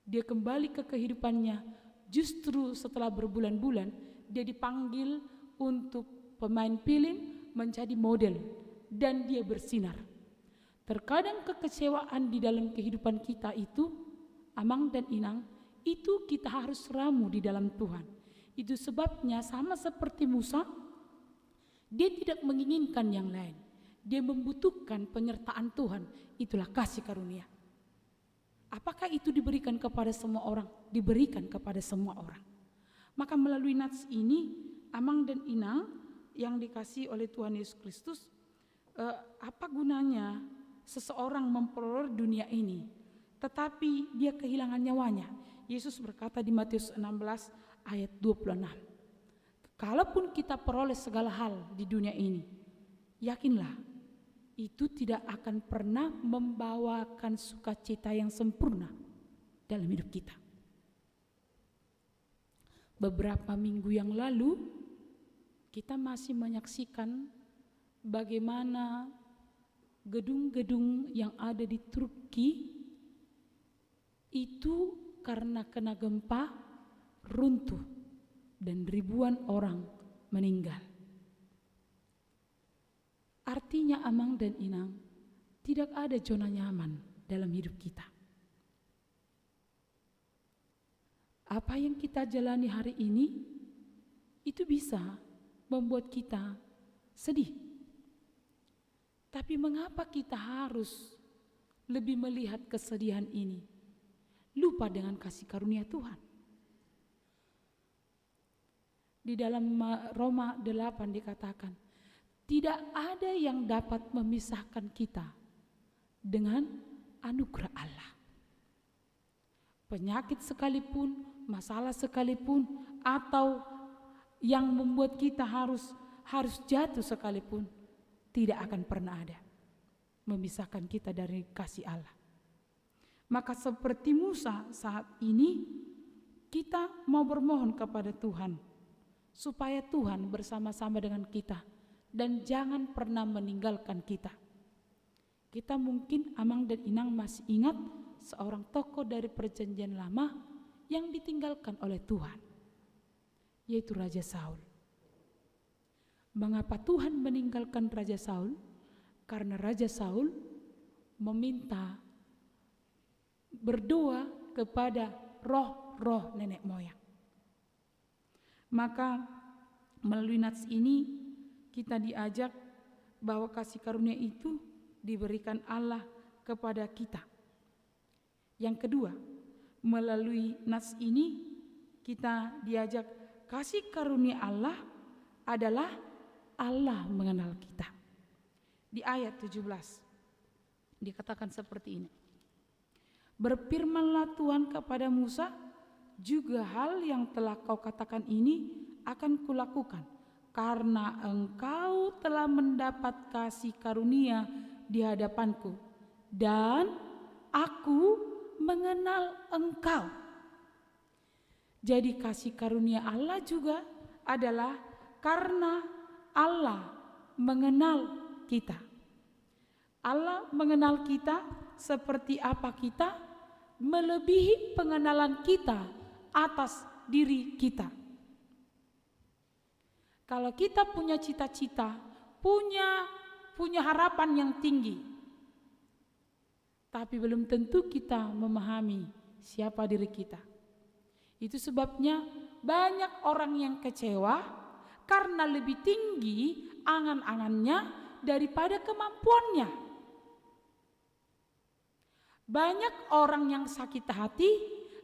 Dia kembali ke kehidupannya. Justru setelah berbulan-bulan dia dipanggil untuk pemain film, menjadi model, dan dia bersinar. Terkadang kekecewaan di dalam kehidupan kita itu, Amang dan Inang, itu kita harus ramu di dalam Tuhan. Itu sebabnya sama seperti Musa, dia tidak menginginkan yang lain. Dia membutuhkan penyertaan Tuhan, itulah kasih karunia. Apakah itu diberikan kepada semua orang? Diberikan kepada semua orang. Maka melalui nats ini, Amang dan Inang yang dikasih oleh Tuhan Yesus Kristus, apa gunanya seseorang memperoleh dunia ini, tetapi dia kehilangan nyawanya? Yesus berkata di Matius 16 ayat 26, kalaupun kita peroleh segala hal di dunia ini, yakinlah itu tidak akan pernah membawakan sukacita yang sempurna dalam hidup kita. Beberapa minggu yang lalu kita masih menyaksikan bagaimana gedung-gedung yang ada di Turki itu karena kena gempa runtuh dan ribuan orang meninggal. Artinya Amang dan Inang, tidak ada zona nyaman dalam hidup kita. Apa yang kita jalani hari ini itu bisa membuat kita sedih. Tapi mengapa kita harus lebih melihat kesedihan ini, lupa dengan kasih karunia Tuhan? Di dalam Roma 8 dikatakan, tidak ada yang dapat memisahkan kita dengan anugerah Allah. Penyakit sekalipun, masalah sekalipun, atau yang membuat kita harus jatuh sekalipun, tidak akan pernah ada memisahkan kita dari kasih Allah. Maka seperti Musa saat ini, kita mau bermohon kepada Tuhan supaya Tuhan bersama-sama dengan kita dan jangan pernah meninggalkan kita. Kita mungkin Amang dan Inang masih ingat seorang tokoh dari perjanjian lama yang ditinggalkan oleh Tuhan, yaitu Raja Saul. Mengapa Tuhan meninggalkan Raja Saul? Karena Raja Saul meminta berdoa kepada roh-roh nenek moyang. Maka melalui nats ini kita diajak bahwa kasih karunia itu diberikan Allah kepada kita. Yang kedua, melalui nats ini kita diajak kasih karunia Allah adalah Allah mengenal kita. Di ayat 17 dikatakan seperti ini. Berfirmanlah Tuhan kepada Musa, juga hal yang telah kau katakan ini akan kulakukan, karena engkau telah mendapat kasih karunia di hadapanku, dan aku mengenal engkau. Jadi kasih karunia Allah juga adalah karena Allah mengenal kita. Allah mengenal kita seperti apa kita, melebihi pengenalan kita atas diri kita. Kalau kita punya cita-cita, punya harapan yang tinggi, tapi belum tentu kita memahami siapa diri kita. Itu sebabnya banyak orang yang kecewa karena lebih tinggi angan-angannya daripada kemampuannya. Banyak orang yang sakit hati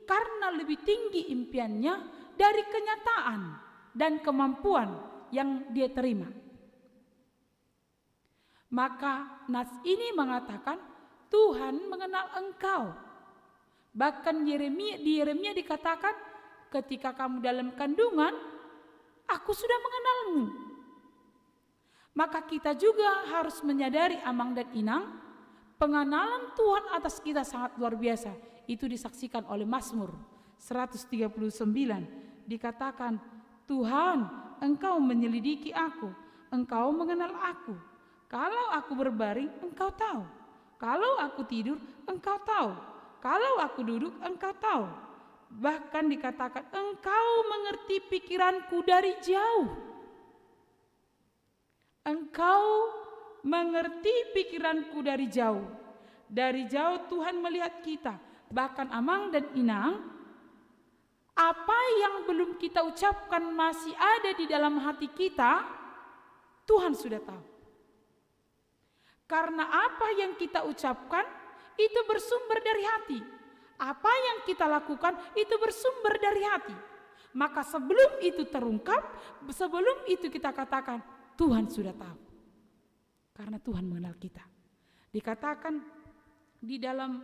karena lebih tinggi impiannya dari kenyataan dan kemampuan yang dia terima. Maka nas ini mengatakan Tuhan mengenal engkau. Bahkan di Yeremia dikatakan, ketika kamu dalam kandungan, aku sudah mengenalmu. Maka kita juga harus menyadari Amang dan Inang, pengenalan Tuhan atas kita sangat luar biasa. Itu disaksikan oleh Mazmur 139. Dikatakan, Tuhan, engkau menyelidiki aku, engkau mengenal aku. Kalau aku berbaring, engkau tahu. Kalau aku tidur, engkau tahu. Kalau aku duduk, engkau tahu. Bahkan dikatakan, engkau mengerti pikiranku dari jauh. Engkau mengerti pikiranku dari jauh. Dari jauh Tuhan melihat kita, bahkan Amang dan Inang, apa yang belum kita ucapkan masih ada di dalam hati kita, Tuhan sudah tahu. Karena apa yang kita ucapkan itu bersumber dari hati. Apa yang kita lakukan itu bersumber dari hati. Maka sebelum itu terungkap, sebelum itu kita katakan, Tuhan sudah tahu. Karena Tuhan mengenal kita. Dikatakan di dalam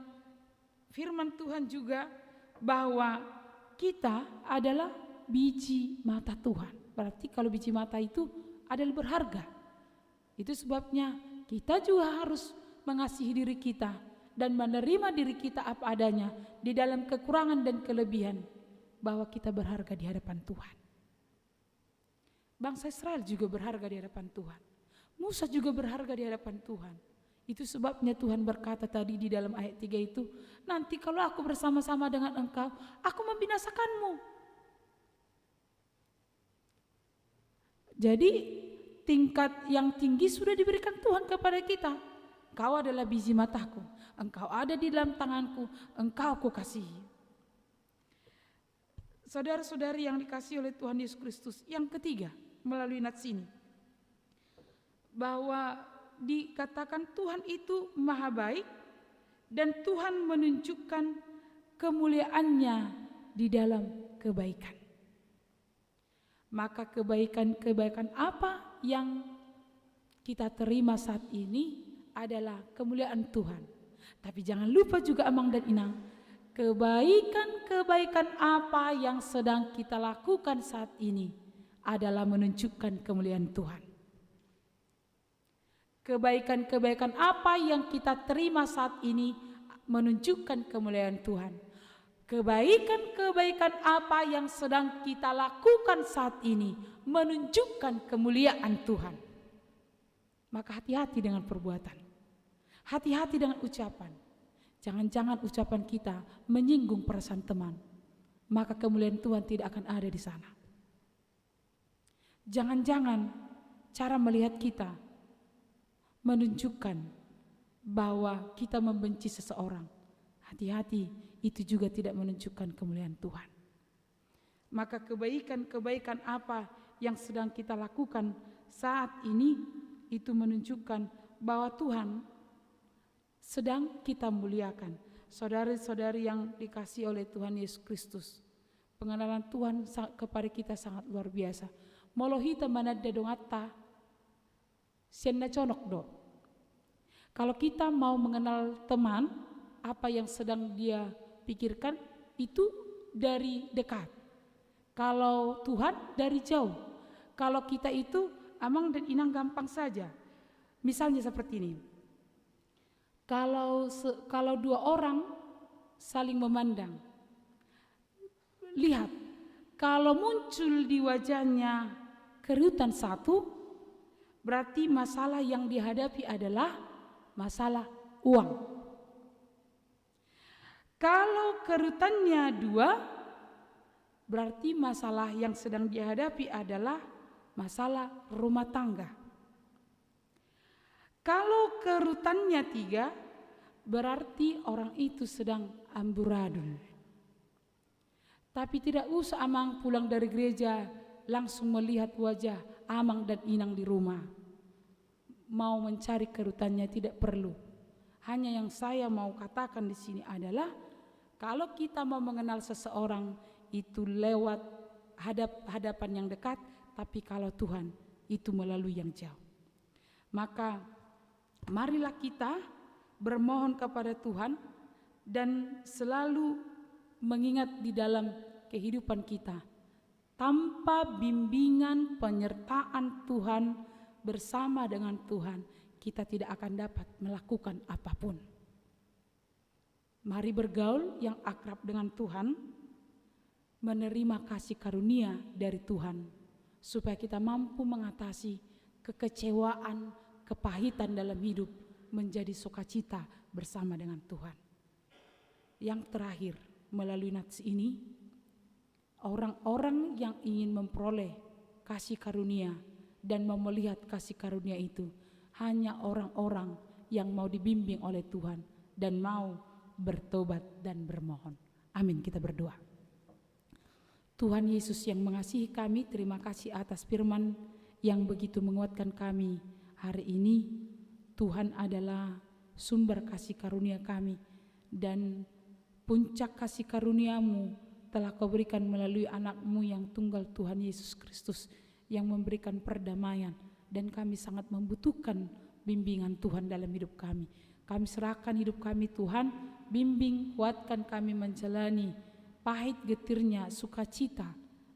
firman Tuhan juga bahwa kita adalah biji mata Tuhan. Berarti kalau biji mata itu adalah berharga. Itu sebabnya kita juga harus mengasihi diri kita dan menerima diri kita apa adanya di dalam kekurangan dan kelebihan, bahwa kita berharga di hadapan Tuhan. Bangsa Israel juga berharga di hadapan Tuhan. Musa juga berharga di hadapan Tuhan. Itu sebabnya Tuhan berkata tadi di dalam ayat 3 itu, nanti kalau aku bersama-sama dengan engkau, aku membinasakanmu. Jadi tingkat yang tinggi sudah diberikan Tuhan kepada kita. Engkau adalah biji mataku, engkau ada di dalam tanganku, engkau ku kasihi. Saudara-saudari yang dikasihi oleh Tuhan Yesus Kristus, yang ketiga melalui nats ini, bahwa dikatakan Tuhan itu maha baik dan Tuhan menunjukkan kemuliaannya di dalam kebaikan. Maka kebaikan-kebaikan apa yang kita terima saat ini adalah kemuliaan Tuhan. Tapi jangan lupa juga Amang dan Inang, kebaikan-kebaikan apa yang sedang kita lakukan saat ini adalah menunjukkan kemuliaan Tuhan. Kebaikan-kebaikan apa yang kita terima saat ini menunjukkan kemuliaan Tuhan. Kebaikan-kebaikan apa yang sedang kita lakukan saat ini menunjukkan kemuliaan Tuhan. Maka hati-hati dengan perbuatan. Hati-hati dengan ucapan. Jangan-jangan ucapan kita menyinggung perasaan teman. Maka kemuliaan Tuhan tidak akan ada di sana. Jangan-jangan cara melihat kita menunjukkan bahwa kita membenci seseorang. Hati-hati, itu juga tidak menunjukkan kemuliaan Tuhan. Maka kebaikan-kebaikan apa yang sedang kita lakukan saat ini itu menunjukkan bahwa Tuhan sedang kita muliakan. Saudari-saudari yang dikasihi oleh Tuhan Yesus Kristus, pengenalan Tuhan kepada kita sangat luar biasa. Molohita manadda dongata sienna conok do. Kalau kita mau mengenal teman, apa yang sedang dia pikirkan itu dari dekat. Kalau Tuhan dari jauh. Kalau kita itu Amang dan Inang gampang saja. Misalnya seperti ini. Kalau dua orang saling memandang, lihat, kalau muncul di wajahnya kerutan satu, berarti masalah yang dihadapi adalah masalah uang. Kalau kerutannya dua, berarti masalah yang sedang dihadapi adalah masalah rumah tangga. Kalau kerutannya tiga, berarti orang itu sedang amburadul. Tapi tidak usah Amang pulang dari gereja langsung melihat wajah Amang dan Inang di rumah. Mau mencari kerutannya tidak perlu. Hanya yang saya mau katakan di sini adalah kalau kita mau mengenal seseorang itu lewat hadapan yang dekat, tapi kalau Tuhan itu melalui yang jauh. Maka marilah kita bermohon kepada Tuhan dan selalu mengingat di dalam kehidupan kita, tanpa bimbingan penyertaan Tuhan bersama dengan Tuhan, kita tidak akan dapat melakukan apapun. Mari bergaul yang akrab dengan Tuhan, menerima kasih karunia dari Tuhan, supaya kita mampu mengatasi kekecewaan, kepahitan dalam hidup menjadi sukacita bersama dengan Tuhan. Yang terakhir, melalui nats ini, orang-orang yang ingin memperoleh kasih karunia dan mau melihat kasih karunia itu hanya orang-orang yang mau dibimbing oleh Tuhan dan mau bertobat dan bermohon. Amin, kita berdoa. Tuhan Yesus yang mengasihi kami, terima kasih atas firman yang begitu menguatkan kami hari ini. Tuhan adalah sumber kasih karunia kami, dan puncak kasih karuniamu telah kau berikan melalui anak-Mu yang tunggal, Tuhan Yesus Kristus, yang memberikan perdamaian, dan kami sangat membutuhkan bimbingan Tuhan dalam hidup kami. Kami serahkan hidup kami Tuhan, bimbing, kuatkan kami menjalani pahit getirnya sukacita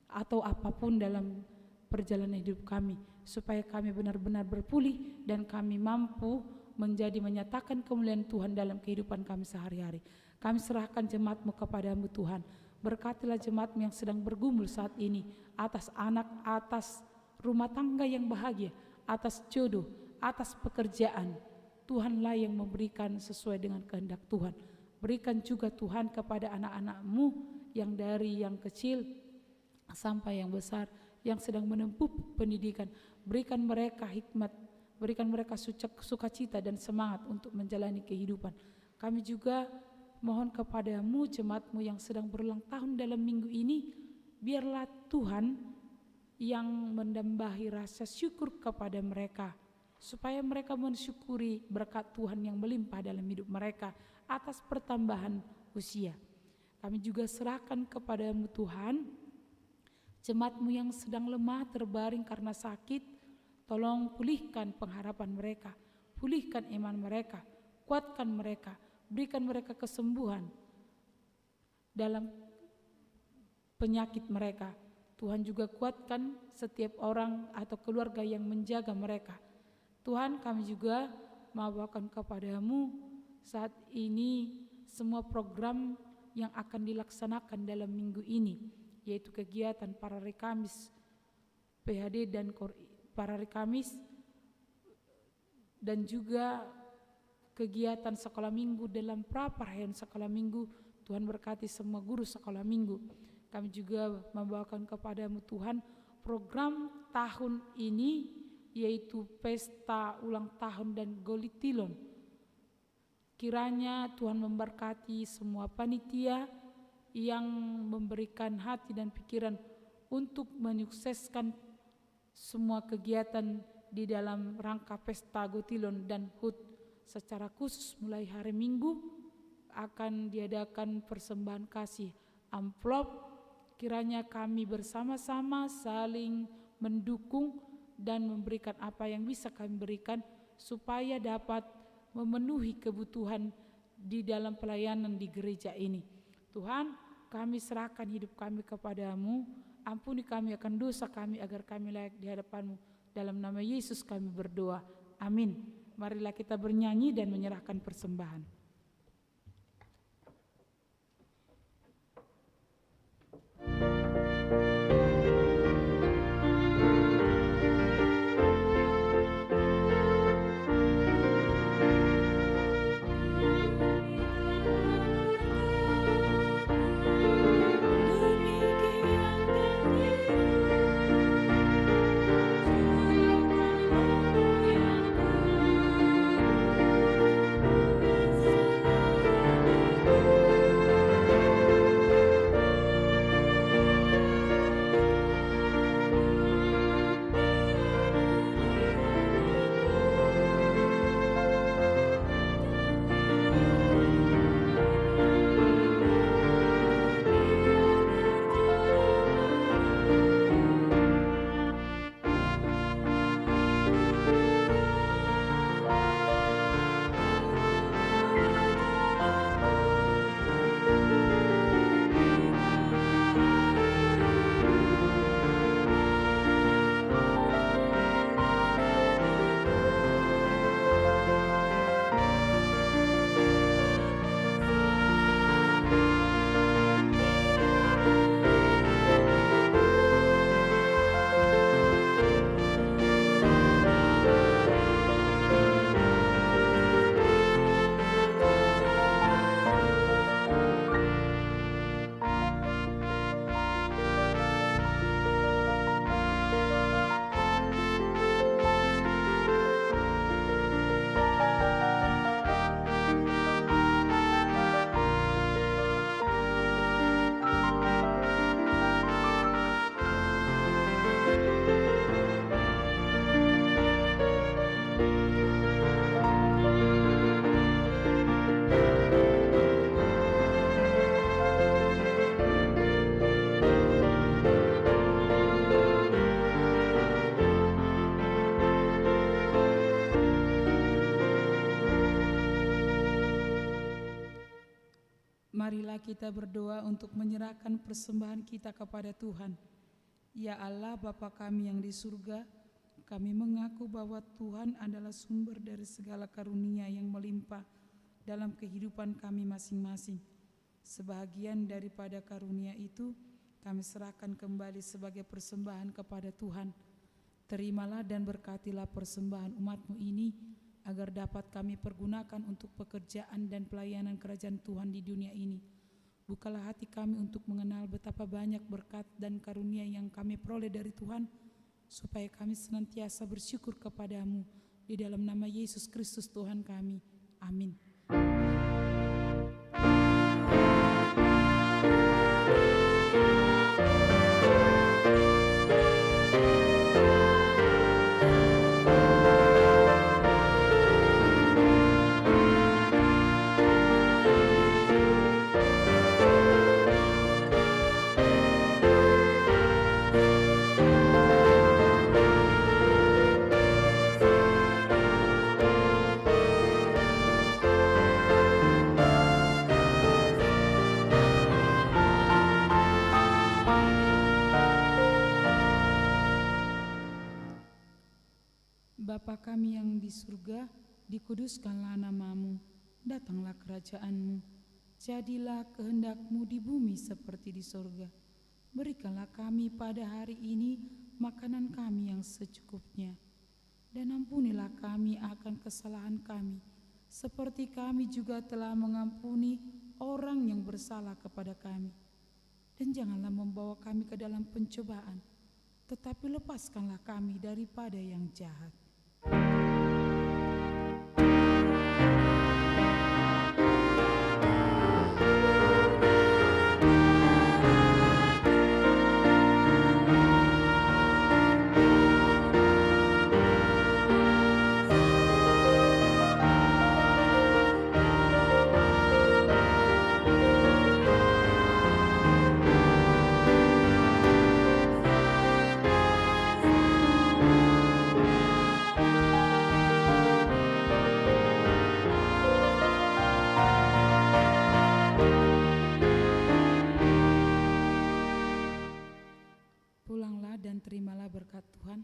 atau apapun dalam perjalanan hidup kami, supaya kami benar-benar berpulih dan kami mampu menyatakan kemuliaan Tuhan dalam kehidupan kami sehari-hari. Kami serahkan jemaat-Mu kepadamu Tuhan. Berkatilah jemaat-Mu yang sedang bergumul saat ini, atas anak, atas rumah tangga yang bahagia, atas jodoh, atas pekerjaan. Tuhanlah yang memberikan sesuai dengan kehendak Tuhan. Berikan juga Tuhan kepada anak-anak-Mu yang dari yang kecil sampai yang besar, yang sedang menempuh pendidikan. Berikan mereka hikmat, berikan mereka sukacita dan semangat untuk menjalani kehidupan. Kami juga mohon kepadamu jemaat-Mu yang sedang berulang tahun dalam minggu ini, biarlah Tuhan yang menambahi rasa syukur kepada mereka, supaya mereka mensyukuri berkat Tuhan yang melimpah dalam hidup mereka atas pertambahan usia. Kami juga serahkan kepadamu Tuhan jemaat-Mu yang sedang lemah terbaring karena sakit. Tolong pulihkan pengharapan mereka, pulihkan iman mereka, kuatkan mereka, berikan mereka kesembuhan dalam penyakit mereka. Tuhan juga kuatkan setiap orang atau keluarga yang menjaga mereka. Tuhan, kami juga membawakan kepadamu saat ini semua program yang akan dilaksanakan dalam minggu ini, yaitu kegiatan Parari Kamis PHD dan Parari Kamis, dan juga kegiatan sekolah minggu dalam praparayaan sekolah minggu. Tuhan berkati semua guru sekolah minggu. Kami juga membawakan kepadamu Tuhan program tahun ini, yaitu pesta ulang tahun dan Golitilon. Kiranya Tuhan memberkati semua panitia yang memberikan hati dan pikiran untuk menyukseskan semua kegiatan di dalam rangka pesta Golitilon dan HUT. Secara khusus mulai hari Minggu akan diadakan persembahan kasih amplop. Kiranya kami bersama-sama saling mendukung dan memberikan apa yang bisa kami berikan, supaya dapat memenuhi kebutuhan di dalam pelayanan di gereja ini. Tuhan, kami serahkan hidup kami kepadamu. Ampuni kami akan dosa kami agar kami layak di hadapan-Mu. Dalam nama Yesus kami berdoa. Amin. Marilah kita bernyanyi dan menyerahkan persembahan. Yesus Marilah kita berdoa untuk menyerahkan persembahan kita kepada Tuhan. Ya Allah, Bapa kami yang di surga, kami mengaku bahwa Tuhan adalah sumber dari segala karunia yang melimpah dalam kehidupan kami masing-masing. Sebahagian daripada karunia itu kami serahkan kembali sebagai persembahan kepada Tuhan. Terimalah dan berkatilah persembahan umat-Mu ini, agar dapat kami pergunakan untuk pekerjaan dan pelayanan kerajaan Tuhan di dunia ini. Bukalah hati kami untuk mengenal betapa banyak berkat dan karunia yang kami peroleh dari Tuhan, supaya kami senantiasa bersyukur kepadamu. Di dalam nama Yesus Kristus Tuhan kami. Amin. Bapa kami yang di surga, dikuduskanlah nama-Mu, datanglah kerajaan-Mu, jadilah kehendak-Mu di bumi seperti di surga. Berikanlah kami pada hari ini makanan kami yang secukupnya, dan ampunilah kami akan kesalahan kami, seperti kami juga telah mengampuni orang yang bersalah kepada kami. Dan janganlah membawa kami ke dalam pencobaan, tetapi lepaskanlah kami daripada yang jahat. Pulanglah dan terimalah berkat Tuhan.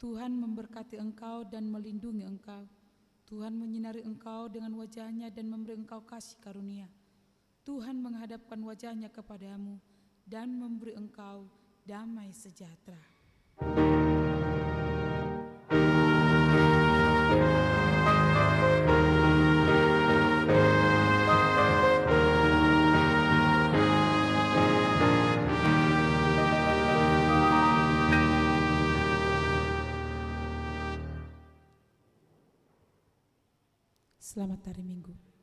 Tuhan memberkati engkau dan melindungi engkau. Tuhan menyinari engkau dengan wajah-Nya dan memberi engkau kasih karunia. Tuhan menghadapkan wajah-Nya kepadamu dan memberi engkau damai sejahtera. Selamat hari Minggu.